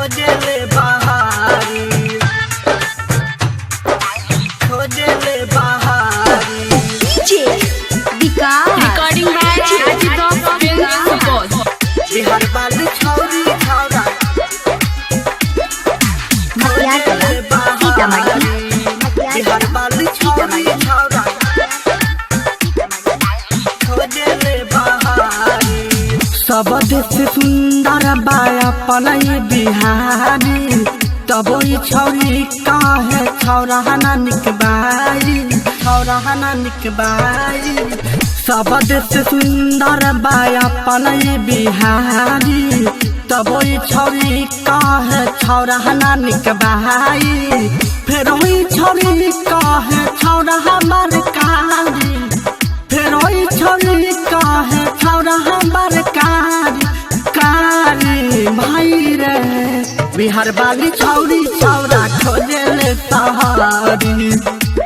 खोजले बहारी खोजले बहारी DJ Vikas recording by Rajiv film support. Bihar वाली छौरी छौरा मटिया कला सीतामढ़ी बिहार वाली छौरी छौरा खोजले बहारी सब देश सुंदर बाया पलई बिहारी तब छौरी काहे छौरा नानिक बाई छौरा नानिक बाई सब देश सुंदर बाया पलई बिहारी तब छौरी काहे छौरा नानिक बाई फेर छौरी काहे छौरा हमार कारी फेर छौरी काहे छौरा हमार कारी भाई रे बिहार वाली छौरी छौरा खोजले सहारी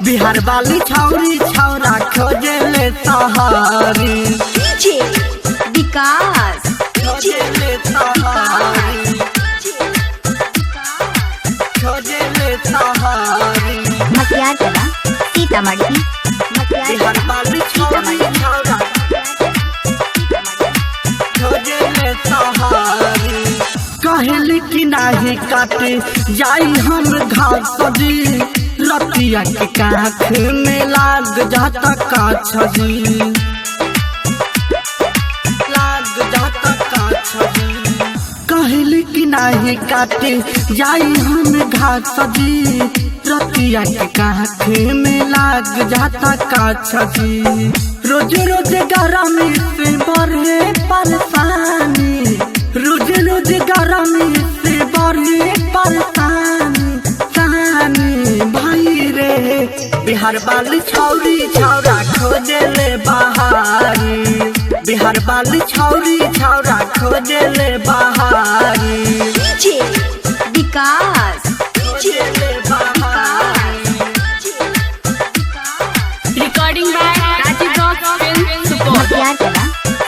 बिहार वाली छौरी छौरा खोजले सहारी डीजे विकास खोजले सहारी खोजले सहारी मटिया कला सीतामढ़ी बिहार वाली छौरी छौरा खोजले सहारी कहल कि नाही काटे जाई हम घास जी रतिया के काख में लाग जाता काछ जी लाग जाता काछ जी कहल कि नाही काटे जाई हम घास जी रतिया के काख में लाग जाता काछ जी रोज रोज गरमी से बढ़े परेशानी रोज रोज गरमी से बढ़े परेशानी भाई रे बिहार वाली छौरी छौरा खोजले बहारी बिहार वाली छौरी छौरा खोजले बहारी डीजे विकास खोजले बहारी recording by Rajiv film support. मटिया कला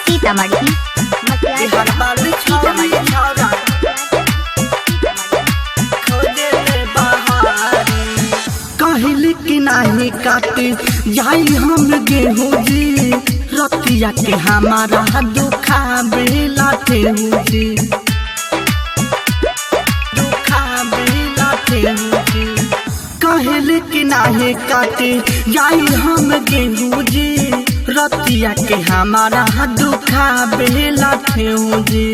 सीतामढ़ी बिहार वाली छौरी छौरा खोजले बहारी कहल कि नाही काटे जाई हम गेहूं जी रतिया के हमारा दुखा बेला ठेहू जी दुखा बेला ठेहू जी कहल कि नाही काटे जाई हम गेहूं जी रतिया के हमारा दुखा बेला ठेहू जी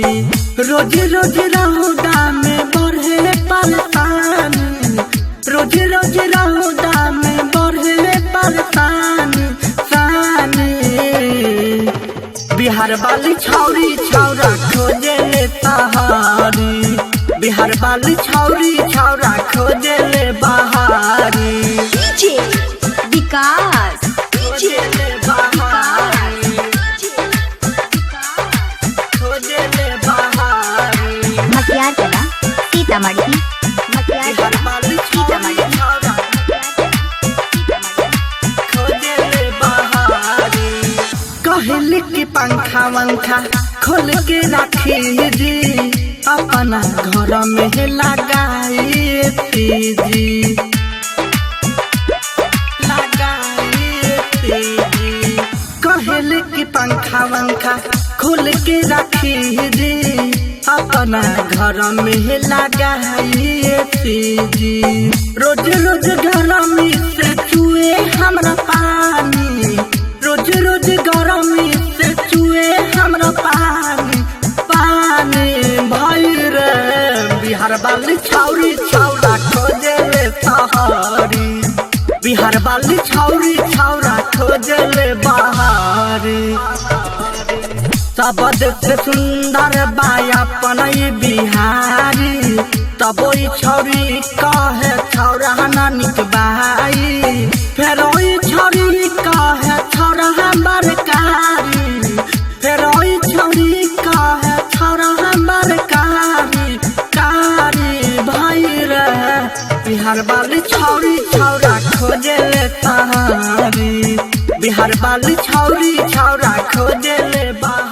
रोज रोज रहुदा में बढ़े परेशानी रोज रोज रहुदा में बढ़े परेशानी बिहार वाली छौरी छौरा खोजले सहारी बिहार वाली छौरी छौरा खोजले बहारी डीजे विकास खोजले बहारी खोजले बहारी मटिया कला सीतामढ़ी बिहार वाली छौरी छौरा खोजले बहारी कहल कि पंखा वंखा खोल के रखी जी अपना घर में लगाई जी कहल कि पंखा वंखा खोल के रखी जी अपना घर में लगाई जी रोज रोज गरमी से चुए हमरा पानी रोज रोज गरमी से चुए हमरा पानी भाई रे बिहार वाली छौरी छौरा खोजले सहारी बिहार वाली छौरी छौरा खोजले बहारी सब देश सुंदर बाया पलई बिहारी तब छौरी कहे छौरा नानिक बाई फेर छौरी कहे छौरा हमार कारी फेर छौरी कहे छौरा हमार कारी भाई रे बिहार वाली छौरी छौरा खोजले सहारी बिहार वाली छौरी छौरा खोजले बहारी।